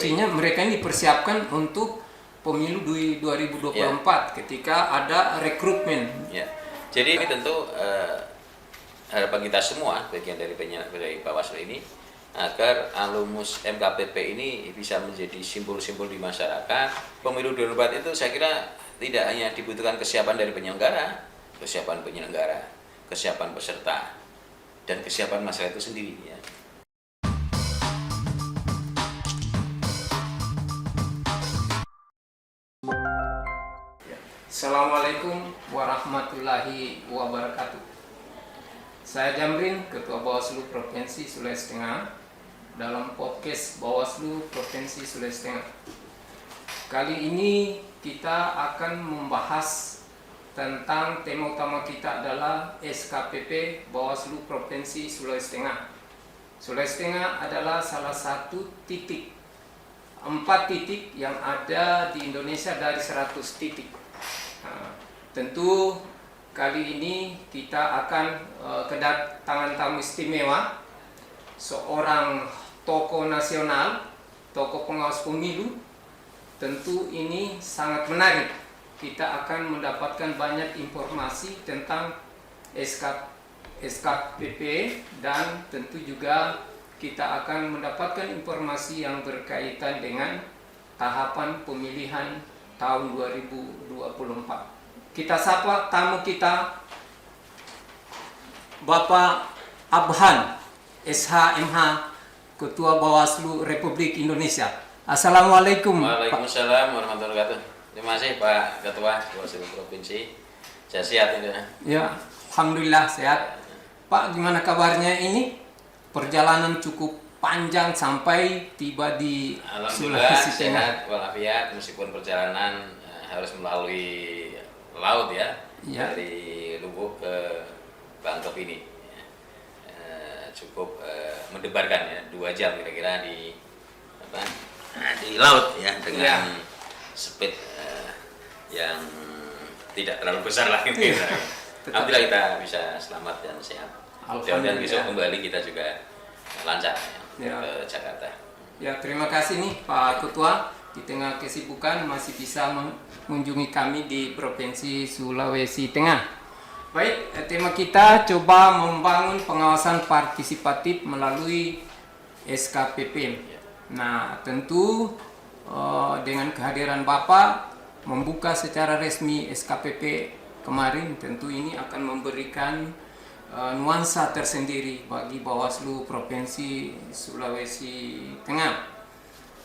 kuncinya mereka ini dipersiapkan untuk pemilu 2024 ketika ada rekrutmen. Ya. Jadi ini tentu harapan kita semua, bagian dari Bawaslu ini, agar alumnus MKPP ini bisa menjadi simbol-simbol di masyarakat. Pemilu 2024 itu saya kira tidak hanya dibutuhkan kesiapan dari penyelenggara, kesiapan peserta, dan kesiapan masyarakat itu sendiri. Ya. Assalamualaikum warahmatullahi wabarakatuh. Saya Jamrin, Ketua Bawaslu Provinsi Sulawesi Tengah, dalam podcast Bawaslu Provinsi Sulawesi Tengah. Kali ini kita akan membahas tentang tema utama kita adalah SKPP Bawaslu Provinsi Sulawesi Tengah. Sulawesi Tengah adalah salah satu titik, 4 titik yang ada di Indonesia dari 100 titik. Tentu kali ini kita akan kedatangan tamu istimewa, seorang tokoh nasional, tokoh pengawas pemilu. Tentu ini sangat menarik. Kita akan mendapatkan banyak informasi tentang SKPP dan tentu juga kita akan mendapatkan informasi yang berkaitan dengan tahapan pemilihan tahun 2024. Kita sapa tamu kita, Bapak Abhan, SHMH, Ketua Bawaslu Republik Indonesia. Assalamualaikum. Waalaikumsalam warahmatullahi wabarakatuh. Terima kasih Pak Ketua Bawaslu Provinsi. Saya sehat ini. Ya, alhamdulillah sehat. Pak, gimana kabarnya ini? Perjalanan cukup panjang sampai tiba di Sulawesi Tengah. Sehat walafiat meskipun perjalanan harus melalui laut ya. Dari Lubuk ke Bangkok ini cukup mendebarkan ya, 2 jam kira-kira di laut ya, dengan speed yang tidak terlalu besar lah gitu. Alhamdulillah kita bisa selamat dan sehat. Dan besok kembali kita juga lancar ke Jakarta. Ya, terima kasih nih Pak Ketua, di tengah kesibukan masih bisa mengunjungi kami di Provinsi Sulawesi Tengah. Baik, tema kita coba membangun pengawasan partisipatif melalui SKPP. Nah, tentu dengan kehadiran Bapak membuka secara resmi SKPP kemarin, tentu ini akan memberikan nuansa tersendiri bagi Bawaslu Provinsi Sulawesi Tengah.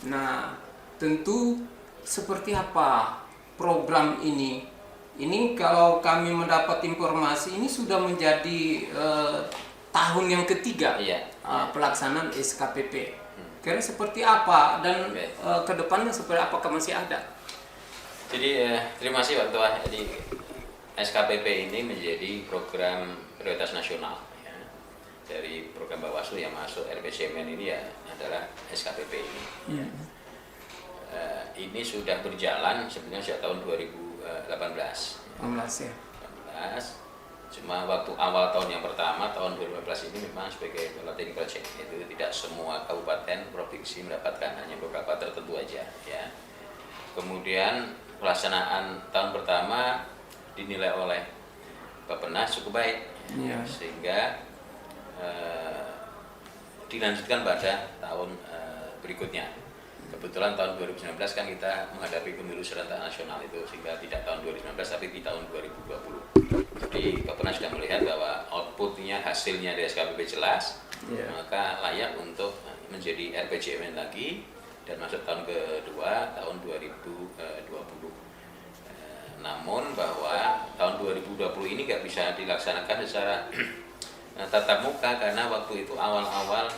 Nah, tentu seperti apa program ini? Ini kalau kami mendapat informasi ini sudah menjadi tahun yang ketiga pelaksanaan SKPP. Kira seperti apa dan ke depannya seperti apakah masih ada? Jadi terima kasih Pak Ketua. Jadi SKPP ini menjadi program prioritas nasional ya. Dari program Bawaslu yang masuk RPJMN ini ya adalah SKPP ini. Ini sudah berjalan sebenarnya sejak tahun 2018. Ya. Cuma waktu awal tahun yang pertama, tahun 2015 ini memang sebagai piloting project, itu tidak semua kabupaten provinsi mendapatkan, hanya beberapa tertentu aja ya. Kemudian pelaksanaan tahun pertama dinilai oleh Bappenas cukup baik, sehingga dilanjutkan pada tahun berikutnya. Kebetulan tahun 2019 kan kita menghadapi pemilu serentak nasional itu, sehingga tidak tahun 2019 tapi di tahun 2020. Jadi Bappenas sudah melihat bahwa outputnya, hasilnya dari SKPP jelas, maka layak untuk menjadi RPJMN lagi dan masuk tahun kedua tahun 2020. Namun bahwa tahun 2020 ini nggak bisa dilaksanakan secara tatap muka karena waktu itu awal-awal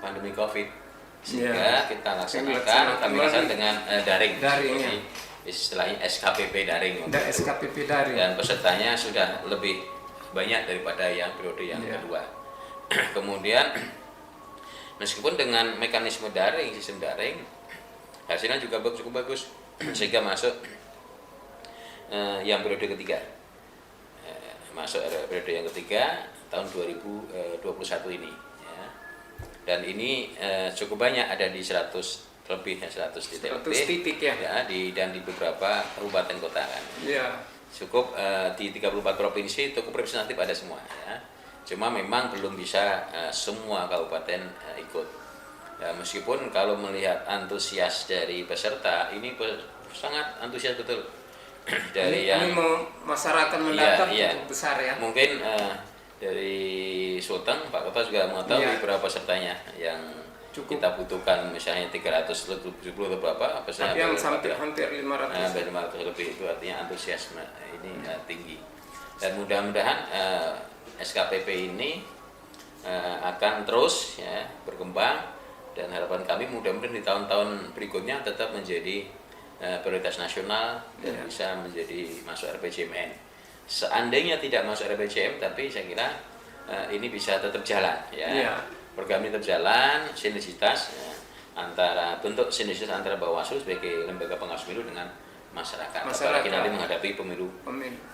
pandemi COVID. Sehingga kita laksanakan dengan daring. Jadi istilahnya SKPP daring. SKPP daring. Dan pesertanya sudah lebih banyak daripada yang periode yang kedua. Kemudian meskipun dengan mekanisme daring, sistem daring, hasilnya juga cukup bagus sehingga masuk yang periode ketiga. Masuk periode yang ketiga tahun 2021 ini. Dan ini cukup banyak, ada di 100 lebih 100 titik 100 lebih titik ya. dan di beberapa kabupaten kota kan. Ya. Cukup di 34 provinsi cukup representatif ada semua ya. Cuma memang belum bisa semua kabupaten ikut. Ya, meskipun kalau melihat antusias dari peserta ini sangat antusias betul dari Ini masyarakat mendatang cukup besar ya. Mungkin dari Sulteng Pak Kota juga mengetahui berapa pesertanya yang cukup kita butuhkan, misalnya 370 atau berapa peserta yang sampai hampir 500. Hampir 500 lebih, itu artinya antusiasme ini tinggi. Dan mudah-mudahan SKPP ini akan terus ya berkembang, dan harapan kami mudah-mudahan di tahun-tahun berikutnya tetap menjadi prioritas nasional dan bisa menjadi masuk RPJMN. Seandainya tidak masuk RPJM, tapi saya kira ini bisa tetap jalan ya. Program ini tetap jalan, sinergitas antara sinergitas antara Bawaslu sebagai lembaga pengawas pemilu dengan masyarakat. Apalagi nanti menghadapi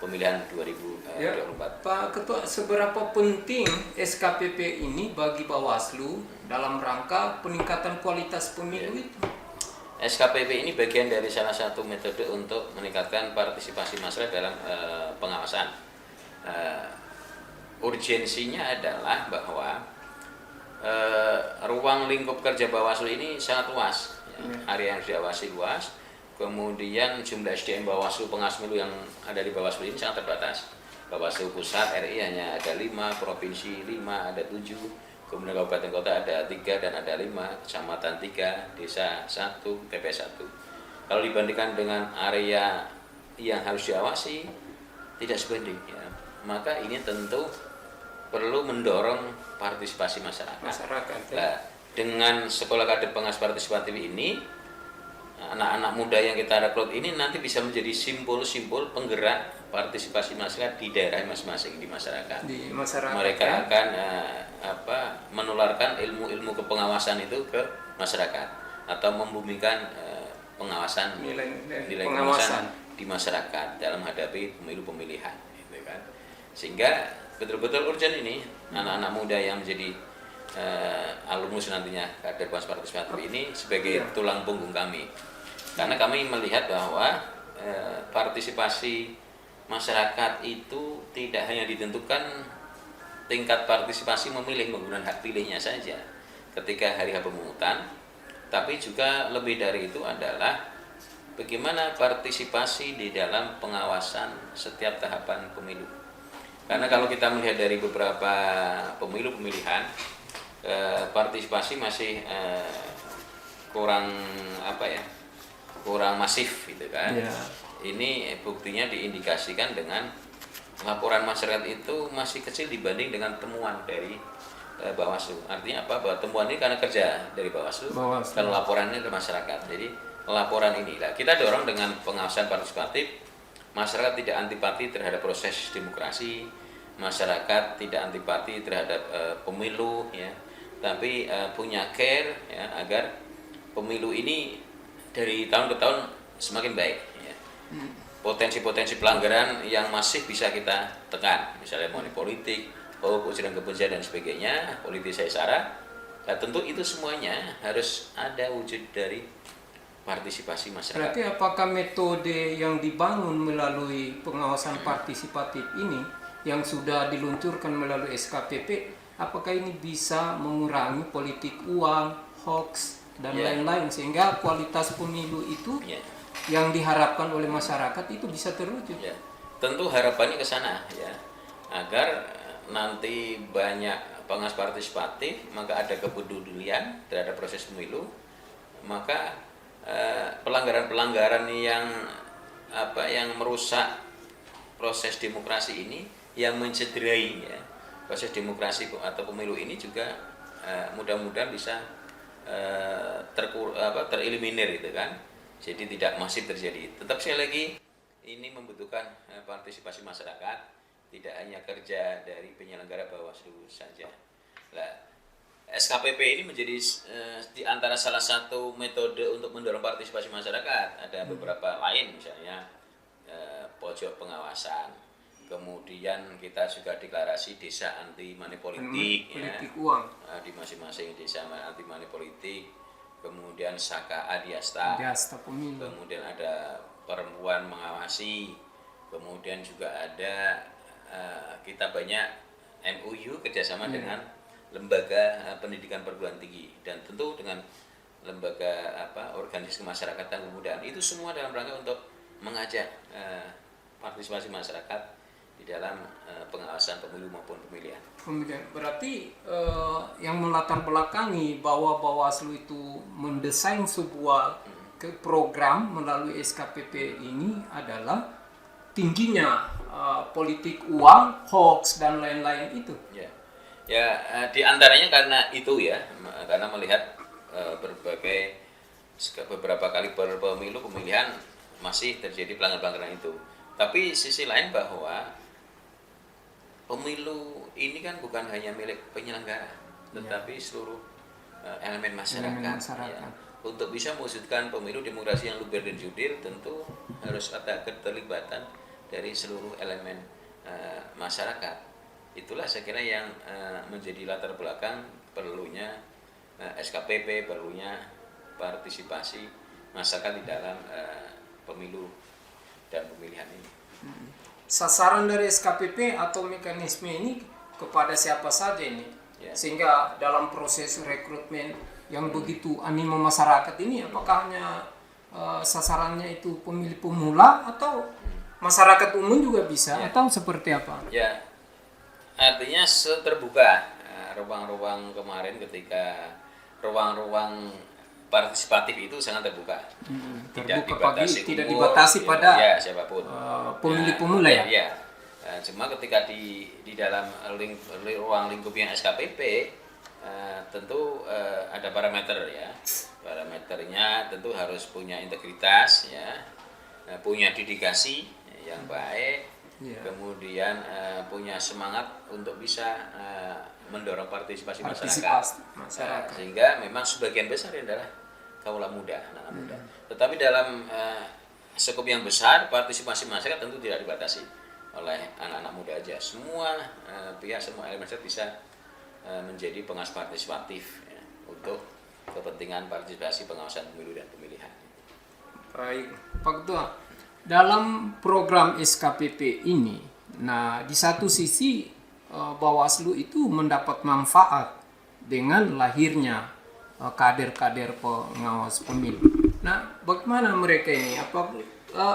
pemilihan 2024. Pak Ketua, seberapa penting SKPP ini bagi Bawaslu dalam rangka peningkatan kualitas pemilu itu? SKPP ini bagian dari salah satu metode untuk meningkatkan partisipasi masyarakat dalam pengawasan. Urgensinya adalah bahwa ruang lingkup kerja Bawaslu ini sangat luas, area yang diawasi luas, kemudian jumlah SDM Bawaslu pengawas pemilu yang ada di Bawaslu ini sangat terbatas. Bawaslu pusat RI hanya ada 5, provinsi 5, ada 7, kemudian kabupaten kota ada 3 dan ada 5, kecamatan 3, desa 1, TPS 1. Kalau dibandingkan dengan area yang harus diawasi, tidak sebanding ya. Maka ini tentu perlu mendorong partisipasi masyarakat. Nah, dengan sekolah kader pengawas partisipatif ini, anak-anak muda yang kita rekrut ini nanti bisa menjadi simpul-simpul penggerak partisipasi masyarakat di daerah masing-masing di masyarakat. Mereka akan menularkan ilmu-ilmu kepengawasan itu ke masyarakat atau membumikan pengawasan nilai pengawasan di masyarakat dalam menghadapi pemilu pemilihan, gitu kan. Sehingga betul-betul urgent ini anak-anak muda yang menjadi alumnus nantinya kader pengawas partisipatif ini sebagai tulang punggung kami, karena kami melihat bahwa partisipasi masyarakat itu tidak hanya ditentukan tingkat partisipasi memilih menggunakan hak pilihnya saja ketika hari pemungutan, tapi juga lebih dari itu adalah bagaimana partisipasi di dalam pengawasan setiap tahapan pemilu. Karena kalau kita melihat dari beberapa pemilu pemilihan, partisipasi masih kurang masif gitu kan. Ini buktinya diindikasikan dengan laporan masyarakat itu masih kecil dibanding dengan temuan dari Bawaslu. Artinya apa? Bahwa temuan ini karena kerja dari Bawaslu. Kalau laporannya ke masyarakat. Jadi laporan inilah kita dorong dengan pengawasan partisipatif. Masyarakat tidak antipati terhadap proses demokrasi, masyarakat tidak antipati terhadap pemilu ya, tapi punya care ya, agar pemilu ini dari tahun ke tahun semakin baik ya. Potensi-potensi pelanggaran yang masih bisa kita tekan, misalnya money politik, ujaran kebencian dan sebagainya, politisasi sara. Nah, tentu itu semuanya harus ada wujud dari partisipasi masyarakat. Berarti apakah metode yang dibangun melalui pengawasan partisipatif ini yang sudah diluncurkan melalui SKPP, apakah ini bisa mengurangi politik uang, hoax, dan lain-lain sehingga kualitas pemilu itu yang diharapkan oleh masyarakat itu bisa terwujud? Tentu harapannya ke sana ya, agar nanti banyak pengawas partisipatif, maka ada kepedulian terhadap proses pemilu, maka pelanggaran-pelanggaran yang merusak proses demokrasi ini, yang mencederai ya, proses demokrasi atau pemilu ini juga mudah-mudahan bisa tereliminir gitu kan. Jadi tidak masif terjadi. Tetap sekali lagi ini membutuhkan partisipasi masyarakat, tidak hanya kerja dari penyelenggara Bawaslu saja. Nah, SKPP ini menjadi di antara salah satu metode untuk mendorong partisipasi masyarakat. Ada beberapa lain, misalnya pojok pengawasan. Kemudian kita juga deklarasi desa anti money politik, politik uang di masing-masing desa anti money politik. kemudian Saka Adiasta, Pemilu. kemudian ada perempuan mengawasi, kemudian juga ada kita banyak MOU kerjasama dengan lembaga pendidikan perguruan tinggi, dan tentu dengan lembaga organisasi kemasyarakatan kemudaan. Itu semua dalam rangka untuk mengajak partisipasi masyarakat di dalam pengawasan pemilu maupun pemilihan. Kemudian berarti yang melatar belakangi bahwa Bawaslu itu mendesain sebuah program melalui SKPP ini adalah tingginya politik uang, hoax dan lain-lain itu. Di antaranya karena itu karena melihat beberapa kali pemilu pemilihan masih terjadi pelanggaran-pelanggaran itu. Tapi sisi lain bahwa pemilu ini kan bukan hanya milik penyelenggara, tetapi seluruh elemen masyarakat. Ya. Untuk bisa mewujudkan pemilu demokrasi yang luber dan jurdil, tentu harus ada keterlibatan dari seluruh elemen masyarakat. Itulah saya kira yang menjadi latar belakang perlunya SKPP, perlunya partisipasi masyarakat di dalam pemilu dan pemilihan ini. Sasaran dari SKPP atau mekanisme ini kepada siapa saja ini? Sehingga dalam proses rekrutmen yang begitu animo masyarakat ini, apakah hanya sasarannya itu pemilih pemula atau masyarakat umum juga bisa, atau seperti apa? Ya, artinya terbuka ruang-ruang kemarin ketika ruang-ruang partisipatif itu sangat terbuka. Tidak dibatasi pada siapapun. Pemilih pemula ya. Cuma ketika di dalam ruang lingkup yang SKPP tentu ada parameter ya. Parameternya tentu harus punya integritas ya, punya dedikasi yang baik, kemudian punya semangat untuk bisa mendorong partisipasi masyarakat. Sehingga memang sebagian besar adalah kaula muda, anak-anak muda. Tetapi dalam skup yang besar, partisipasi masyarakat tentu tidak dibatasi oleh anak-anak muda aja. Semua pihak, semua elemen masyarakat bisa menjadi pengawas partisipatif ya, untuk kepentingan partisipasi pengawasan pemilu dan pemilihan. Baik, Pak Ketua. Dalam program SKPP ini, nah di satu sisi Bawaslu itu mendapat manfaat dengan lahirnya kader-kader pengawas pemilu. Nah, bagaimana mereka ini? Apa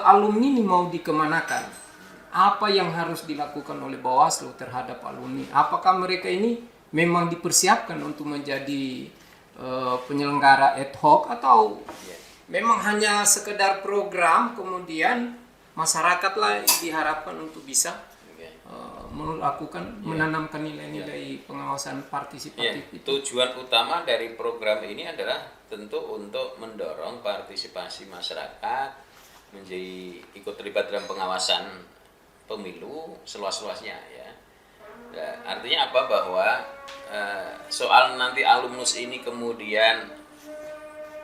alumni ini mau dikemanakan? Apa yang harus dilakukan oleh Bawaslu terhadap alumni? Apakah mereka ini memang dipersiapkan untuk menjadi penyelenggara ad hoc, atau memang hanya sekedar program kemudian masyarakatlah diharapkan untuk bisa melakukan menanamkan nilai-nilai pengawasan partisipatif itu? Tujuan utama dari program ini adalah tentu untuk mendorong partisipasi masyarakat menjadi ikut terlibat dalam pengawasan pemilu seluas-luasnya ya. Nah, artinya apa? Bahwa soal nanti alumnus ini kemudian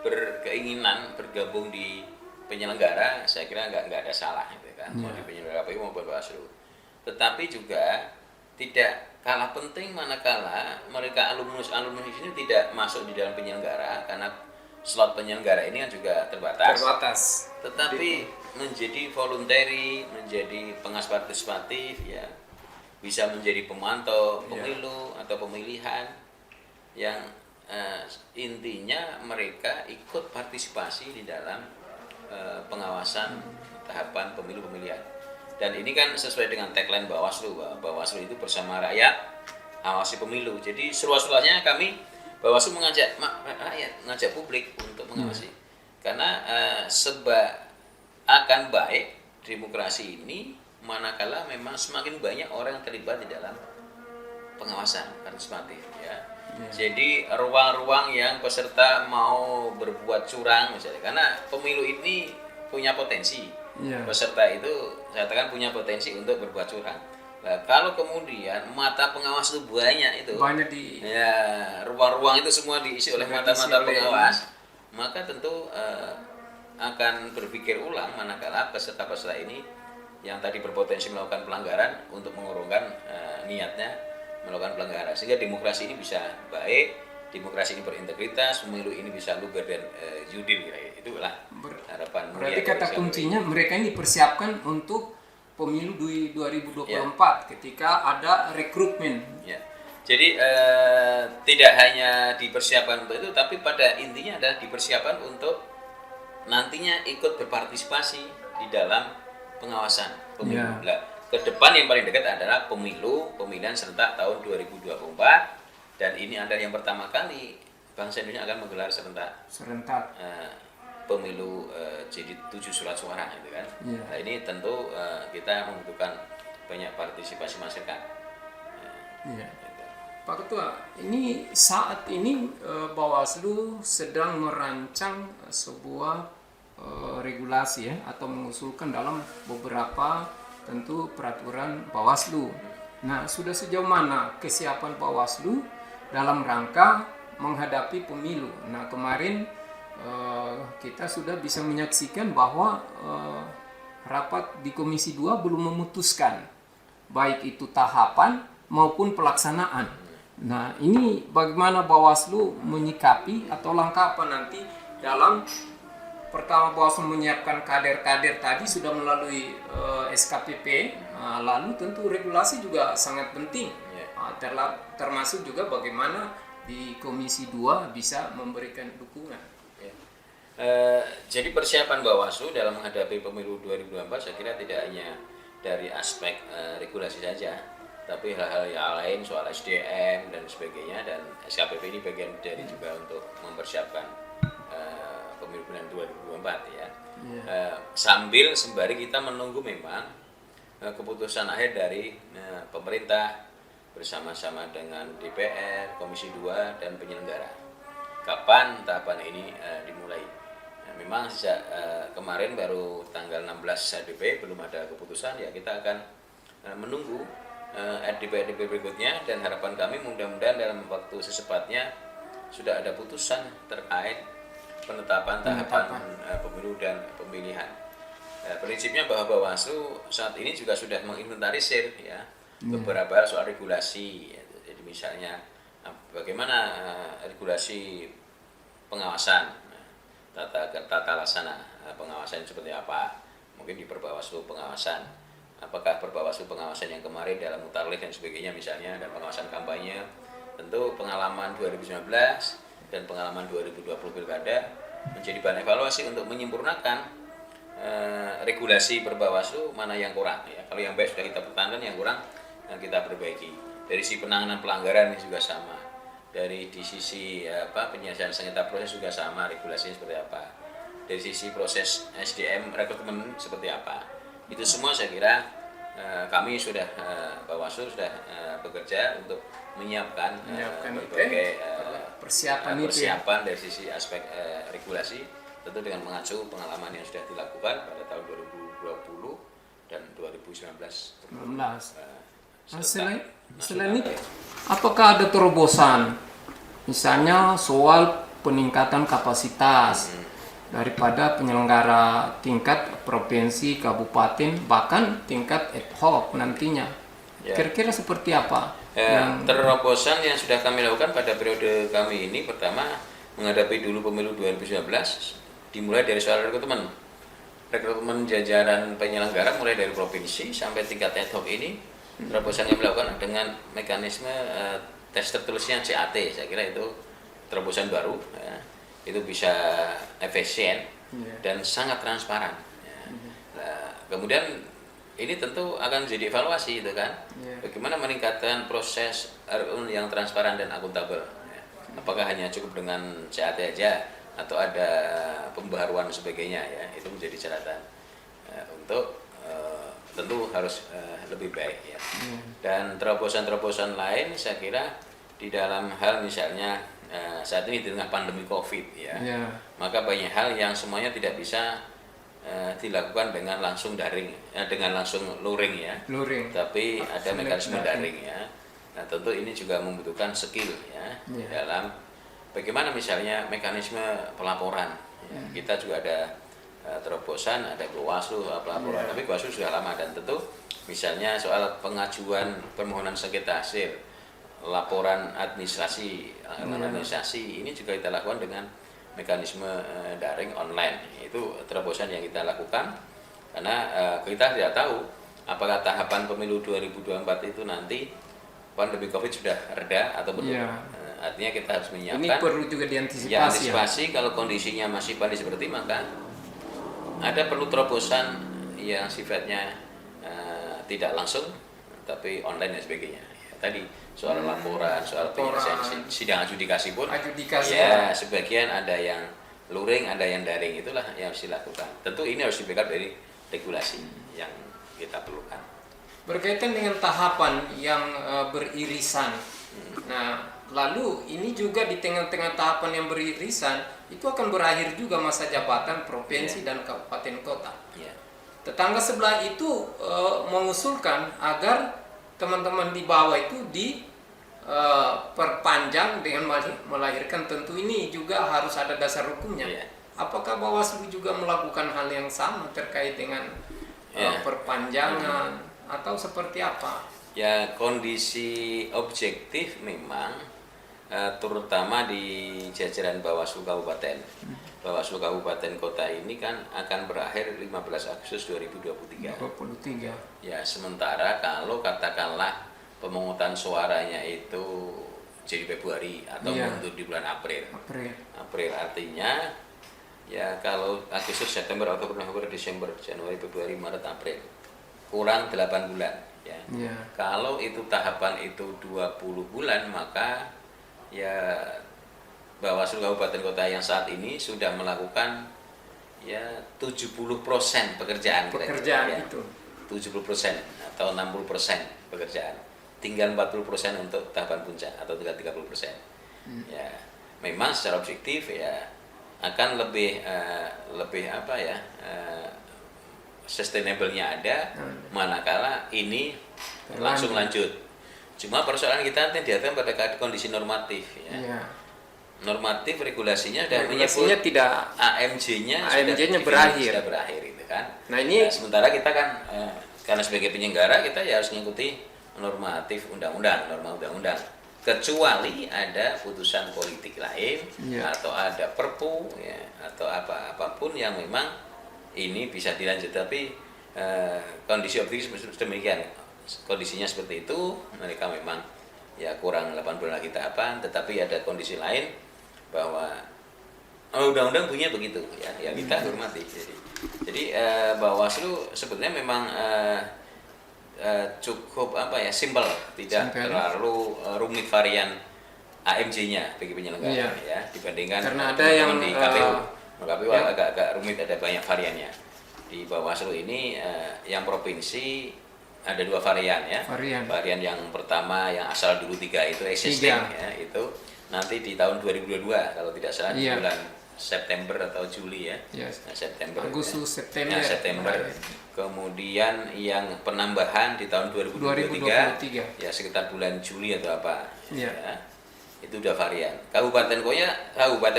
berkeinginan bergabung di penyelenggara, saya kira nggak ada salah gitu kan, mau di penyelenggara KPU maupun Bawaslu. Tetapi juga tidak kalah penting manakala mereka alumnus ini tidak masuk di dalam penyelenggara, karena slot penyelenggara ini kan juga terbatas. Tetapi menjadi voluntary, menjadi pengawas partisipatif ya, bisa menjadi pemantau pemilu atau pemilihan yang intinya mereka ikut partisipasi di dalam pengawasan tahapan pemilu pemilihan. Dan ini kan sesuai dengan tagline Bawaslu, Bawaslu itu bersama rakyat awasi pemilu. Jadi seluas-luasnya kami Bawaslu mengajak rakyat, mengajak publik untuk mengawasi. Karena akan baik demokrasi ini manakala memang semakin banyak orang yang terlibat di dalam pengawasan partisipatif ya. Jadi ruang-ruang yang peserta mau berbuat curang misalnya, karena pemilu ini punya potensi. Peserta itu saya katakan punya potensi untuk berbuat curang. Nah, kalau kemudian mata pengawas itu banyak ruang-ruang itu semua diisi oleh mata-mata pengawas, maka tentu akan berpikir ulang manakala peserta-peserta ini yang tadi berpotensi melakukan pelanggaran untuk mengurungkan niatnya melakukan pelanggaran, sehingga demokrasi ini bisa baik, demokrasi ini berintegritas, pemilu ini bisa luber dan jurdil, itulah harapan. Berarti kata kuncinya mereka ini dipersiapkan untuk pemilu 2024 ketika ada rekrutmen. Ya. Jadi tidak hanya dipersiapkan untuk itu, tapi pada intinya adalah dipersiapkan untuk nantinya ikut berpartisipasi di dalam pengawasan pemilu. Nah, ke depan yang paling dekat adalah pemilihan serentak tahun 2024. Dan ini adalah yang pertama kali bangsa Indonesia akan menggelar serentak pemilu jadi 7 surat suara, gitu kan. Nah, ini tentu kita membutuhkan banyak partisipasi masyarakat. Gitu. Pak Ketua, ini saat ini Bawaslu sedang merancang sebuah regulasi ya, atau mengusulkan dalam beberapa tentu peraturan Bawaslu. Nah, sudah sejauh mana kesiapan Bawaslu dalam rangka menghadapi pemilu? Nah, kemarin kita sudah bisa menyaksikan bahwa rapat di Komisi 2 belum memutuskan baik itu tahapan maupun pelaksanaan. Nah, ini bagaimana Bawaslu menyikapi atau langkah apa nanti dalam pertama Bawaslu menyiapkan kader-kader tadi sudah melalui SKPP, lalu tentu regulasi juga sangat penting. Termasuk juga bagaimana di Komisi 2 bisa memberikan dukungan. Jadi persiapan Bawaslu dalam menghadapi pemilu 2024 saya kira tidak hanya dari aspek regulasi saja, tapi hal-hal yang lain soal SDM dan sebagainya, dan SKPP ini bagian dari juga untuk mempersiapkan pemilu 2024 ya. Sambil sembari kita menunggu memang keputusan akhir dari pemerintah bersama-sama dengan DPR, Komisi 2 dan penyelenggara. Kapan tahapan ini dimulai? Memang sejak kemarin baru tanggal 16 RDP belum ada keputusan, ya kita akan menunggu RDP berikutnya, dan harapan kami mudah-mudahan dalam waktu secepatnya sudah ada putusan terkait penetapan tahapan pemilu dan pemilihan. Prinsipnya bahwa Bawaslu saat ini juga sudah menginventarisir ya beberapa hal soal regulasi. Jadi misalnya bagaimana regulasi pengawasan, tata laksana pengawasan seperti apa, mungkin di Perbawaslu pengawasan, apakah Perbawaslu pengawasan yang kemarin dalam mutarlih dan sebagainya misalnya, dan pengawasan kampanye, tentu pengalaman 2019 dan pengalaman 2020 Pilkada menjadi bahan evaluasi untuk menyempurnakan regulasi Perbawaslu mana yang kurang ya. Kalau yang baik sudah kita pertahankan, yang kurang kita perbaiki. Dari sisi penanganan pelanggaran ini juga sama. Dari di sisi penyelesaian sengketa proses juga sama, regulasinya seperti apa. Dari sisi proses SDM rekrutmen seperti apa. Itu semua saya kira kami sudah Bawaslu sudah bekerja untuk menyiapkan berbagai persiapan dari sisi aspek regulasi, tentu dengan mengacu pengalaman yang sudah dilakukan pada tahun 2020 dan 2019. Selain itu, apakah ada terobosan, misalnya soal peningkatan kapasitas daripada penyelenggara tingkat provinsi, kabupaten, bahkan tingkat ad hoc nantinya? Kira-kira seperti apa? Terobosan yang sudah kami lakukan pada periode kami ini, pertama menghadapi dulu pemilu 2019 dimulai dari soal rekrutmen jajaran penyelenggara mulai dari provinsi sampai tingkat ad hoc ini. Terobosan yang dilakukan dengan mekanisme tes tertulisnya CAT, saya kira itu terobosan baru ya. Itu bisa efisien dan sangat transparan ya. Nah, kemudian ini tentu akan jadi evaluasi itu kan, bagaimana meningkatkan proses yang transparan dan akuntabel ya. Apakah hanya cukup dengan CAT aja atau ada pembaharuan sebagainya ya, itu menjadi catatan untuk tentu harus lebih baik ya. Dan terobosan-terobosan lain saya kira di dalam hal misalnya saat ini di tengah pandemi COVID ya, maka banyak hal yang semuanya tidak bisa dilakukan dengan langsung daring, dengan langsung luring ya, tapi ada mekanisme daring ya. Nah tentu ini juga membutuhkan skill ya dalam bagaimana misalnya mekanisme pelaporan. Kita juga ada terobosan, ada Bawaslu pelaporan, tapi Bawaslu sudah lama, dan tentu misalnya soal pengajuan permohonan sengketa hasil laporan administrasi ini juga kita lakukan dengan mekanisme daring online. Itu terobosan yang kita lakukan karena kita tidak tahu apakah tahapan pemilu 2024 itu nanti pandemi Covid sudah reda atau belum. Artinya kita harus menyiapkan. Ini perlu juga diantisipasi. Ya, antisipasi kalau kondisinya masih pandai seperti maka ada perlu terobosan yang sifatnya tidak langsung tapi online dan sebagainya. Ya, tadi soal laporan, soal penyelesaian sidang adjudikasi pun ya sebagian ada yang luring, ada yang daring, itulah yang harus dilakukan. Tentu ini harus di-backup dari regulasi yang kita perlukan. Berkaitan dengan tahapan yang beririsan. Nah, lalu ini juga di tengah-tengah tahapan yang beririsan itu akan berakhir juga masa jabatan provinsi dan kabupaten kota. Tetangga sebelah itu mengusulkan agar teman-teman di bawah itu diperpanjang dengan melahirkan, tentu ini juga harus ada dasar hukumnya. Apakah Bawaslu juga melakukan hal yang sama terkait dengan perpanjangan atau seperti apa? Ya, kondisi objektif memang terutama di jajaran Bawaslu Kabupaten. Bawaslu Kabupaten Kota ini kan akan berakhir 15 Agustus 2023. Ya, sementara kalau katakanlah pemungutan suaranya itu jadi Februari atau mundur di bulan April. April artinya ya kalau Agustus, September, Oktober, November, Desember, Januari, Februari, Maret, April kurang 8 bulan ya. Kalau itu tahapan itu 20 bulan maka ya Bawaslu Kabupaten Kota yang saat ini sudah melakukan ya 70% pekerjaan ya. Itu 70% atau 60% pekerjaan. Tinggal 40% untuk tahapan puncak atau tinggal 30%. Ya, memang secara objektif ya akan lebih apa ya sustainable-nya ada manakala ini langsung lanjut. Cuma persoalan kita dihadapkan pada kondisi normatif ya. Normatif regulasinya sudah menyebut tidak AMJ-nya berakhir. Sudah berakhir itu kan. Nah, ini sementara kita kan karena sebagai penyelenggara kita ya harus mengikuti normatif undang-undang, norma undang-undang. Kecuali ada putusan politik lain atau ada perpu ya atau apapun yang memang ini bisa dilanjut, tapi kondisi objektif demikian. Kondisinya seperti itu, mereka memang ya kurang 8 bulan lagi tahapan, tetapi ada kondisi lain bahwa undang-undang bunyinya begitu ya kita hormati. Jadi Bawaslu sebetulnya memang cukup apa ya simple, tidak terlalu rumit varian AMJ-nya bagi penyelenggara ya dibandingkan karena ada yang di KPU. KPU agak rumit, ada banyak variannya. Di Bawaslu ini yang provinsi ada 2 varian ya. Varian yang pertama yang asal dulu 3 itu existing ya, itu nanti di tahun 2022 kalau tidak salah di bulan September atau Juli ya. September. Agustus, September. September. Kemudian yang penambahan di tahun 2023 ya sekitar bulan Juli atau apa. Ya. Itu udah varian. Kabupaten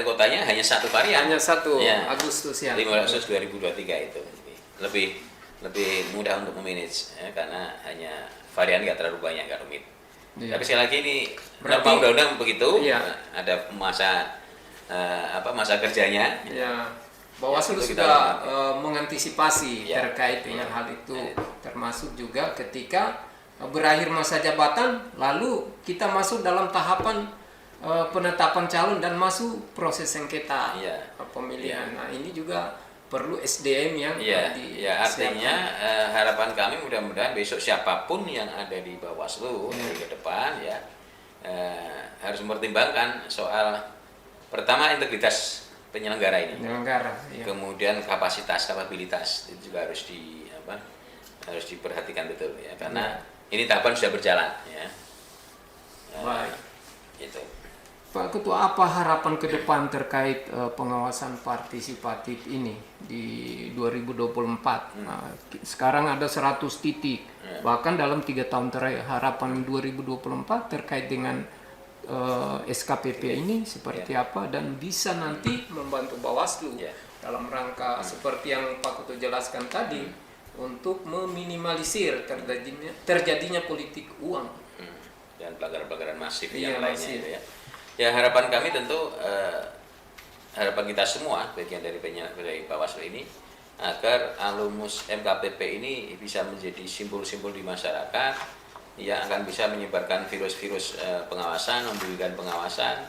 kotanya hanya 1 varian. Hanya 1 Agustus ya. 15 Agustus 2023 itu. Lebih mudah untuk memanage ya, karena hanya varian nggak terlalu banyak, nggak rumit. Tapi sekali lagi ini norma undang-undang begitu, ada masa masa kerjanya. Bawaslu sudah mengantisipasi terkait dengan hal itu, termasuk juga ketika berakhir masa jabatan, lalu kita masuk dalam tahapan penetapan calon dan masuk proses sengketa pemilihan. Nah, ini juga perlu SDM yang artinya harapan kami mudah-mudahan besok siapapun yang ada di Bawaslu ke depan ya harus mempertimbangkan soal pertama integritas penyelenggara ini, kemudian kapabilitas itu juga harus diperhatikan betul ya karena ini tahapan sudah berjalan ya. Baik. Gitu. Pak Ketua, apa harapan ke depan terkait pengawasan partisipatif ini di 2024? Nah, sekarang ada 100 titik, bahkan dalam 3 tahun terakhir. Harapan 2024 terkait dengan SKPP ini seperti apa dan bisa nanti membantu Bawaslu dalam rangka seperti yang Pak Ketua jelaskan tadi untuk meminimalisir terjadinya politik uang. dan pelanggaran-pelanggaran masif Iya, yang lainnya masif. itu ya. Ya harapan kami tentu harapan kita semua bagian dari Bawaslu ini agar alumnus MKPP ini bisa menjadi simbol-simbol di masyarakat yang akan bisa menyebarkan virus-virus pengawasan, memberikan pengawasan,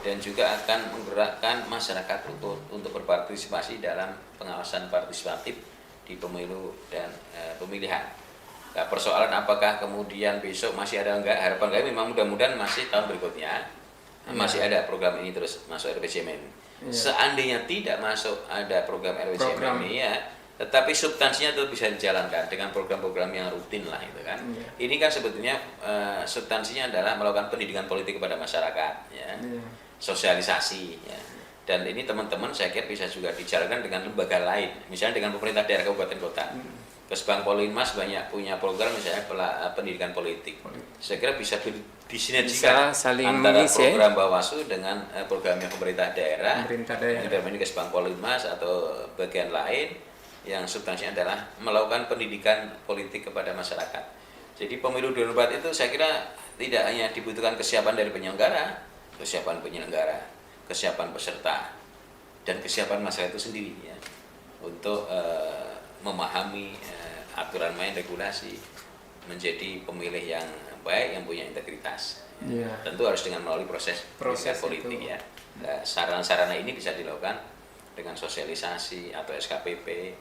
dan juga akan menggerakkan masyarakat untuk berpartisipasi dalam pengawasan partisipatif di pemilu dan pemilihan. Nah, persoalan apakah kemudian besok masih ada enggak, harapan kami memang mudah-mudahan masih tahun berikutnya masih ada program ini terus masuk RPJMN ini. Seandainya tidak masuk ada program RPJMN ini ya, tetapi substansinya itu bisa dijalankan dengan program-program yang rutin lah itu kan. Ini kan sebetulnya substansinya adalah melakukan pendidikan politik kepada masyarakat ya. Sosialisasi ya. Dan ini teman-teman saya kira bisa juga dijalankan dengan lembaga lain, misalnya dengan pemerintah daerah kabupaten kota. Kesbang Polinmas banyak punya program misalnya pendidikan politik. Saya kira bisa disinergikan antara program Bawaslu dengan programnya pemerintah daerah. Dalam ini Kesbang Polinmas atau bagian lain yang substansinya adalah melakukan pendidikan politik kepada masyarakat. Jadi pemilu 2024 itu saya kira tidak hanya dibutuhkan kesiapan dari penyelenggara, kesiapan peserta, dan kesiapan masyarakat itu sendiri ya, untuk memahami aturan main, regulasi, menjadi pemilih yang baik, yang punya integritas. Tentu harus dengan melalui proses politik itu. Ya. Nah, sarana-sarana ini bisa dilakukan dengan sosialisasi atau SKPP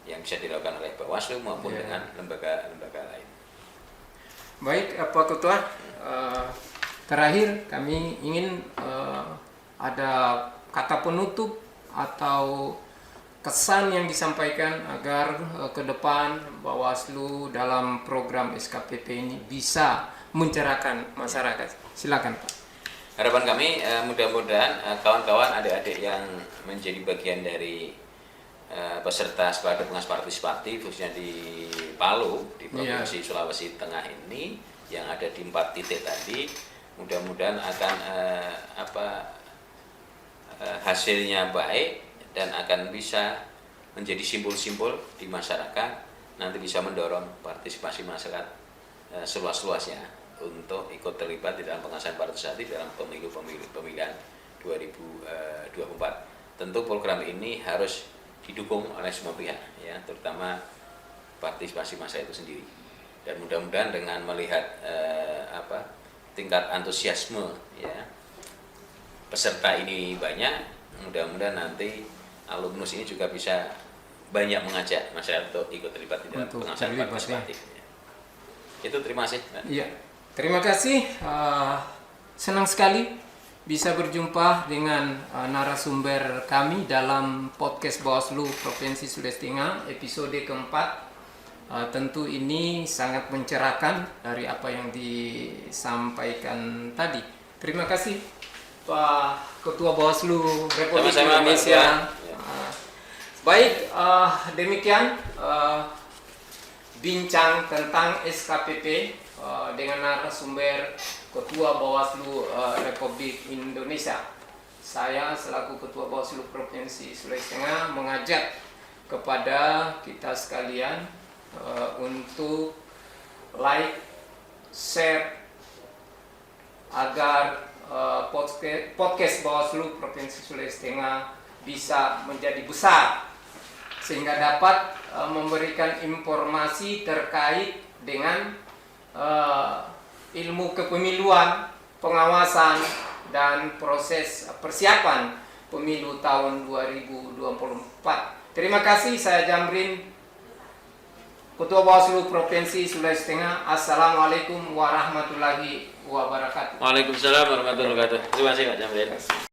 yang bisa dilakukan oleh Bawaslu maupun dengan lembaga-lembaga lain. Baik, Pak Ketua, terakhir kami ingin ada kata penutup atau kesan yang disampaikan agar ke depan Bawaslu dalam program SKPP ini bisa mencerahkan masyarakat. Silakan, Pak. Harapan kami mudah-mudahan kawan-kawan adik-adik yang menjadi bagian dari peserta sebagai pengawas partisipatif khususnya di Palu, di Provinsi Sulawesi Tengah ini yang ada di 4 titik tadi, mudah-mudahan akan hasilnya baik dan akan bisa menjadi simbol-simbol di masyarakat, nanti bisa mendorong partisipasi masyarakat seluas-luasnya untuk ikut terlibat di dalam pengawasan partisipatif dalam pemilihan 2024. Tentu program ini harus didukung oleh semua pihak ya, terutama partisipasi massa itu sendiri. Dan mudah-mudahan dengan melihat tingkat antusiasme ya peserta ini banyak, mudah-mudahan nanti alumnus ini juga bisa banyak mengajak masyarakat untuk ikut terlibat di dalam pengawasan partisipatif. Ya. Itu terima kasih. Iya, terima kasih. Senang sekali bisa berjumpa dengan narasumber kami dalam podcast Bawaslu Provinsi Sulawesi Tengah episode keempat. Tentu ini sangat mencerahkan dari apa yang disampaikan tadi. Terima kasih Pak Ketua Bawaslu Republik Indonesia. Baik, demikian bincang tentang SKPP dengan narasumber Ketua Bawaslu Republik Indonesia. Saya selaku Ketua Bawaslu Provinsi Sulawesi Tengah mengajak kepada kita sekalian untuk like, share agar podcast Bawaslu Provinsi Sulawesi Tengah bisa menjadi besar sehingga dapat memberikan informasi terkait dengan ilmu kepemiluan, pengawasan, dan proses persiapan pemilu tahun 2024. Terima kasih, saya Jamrin, Ketua Bawaslu Provinsi Sulawesi Tengah. Assalamualaikum warahmatullahi wabarakatuh. Waalaikumsalam warahmatullahi wabarakatuh. Terima kasih Pak Jamrin.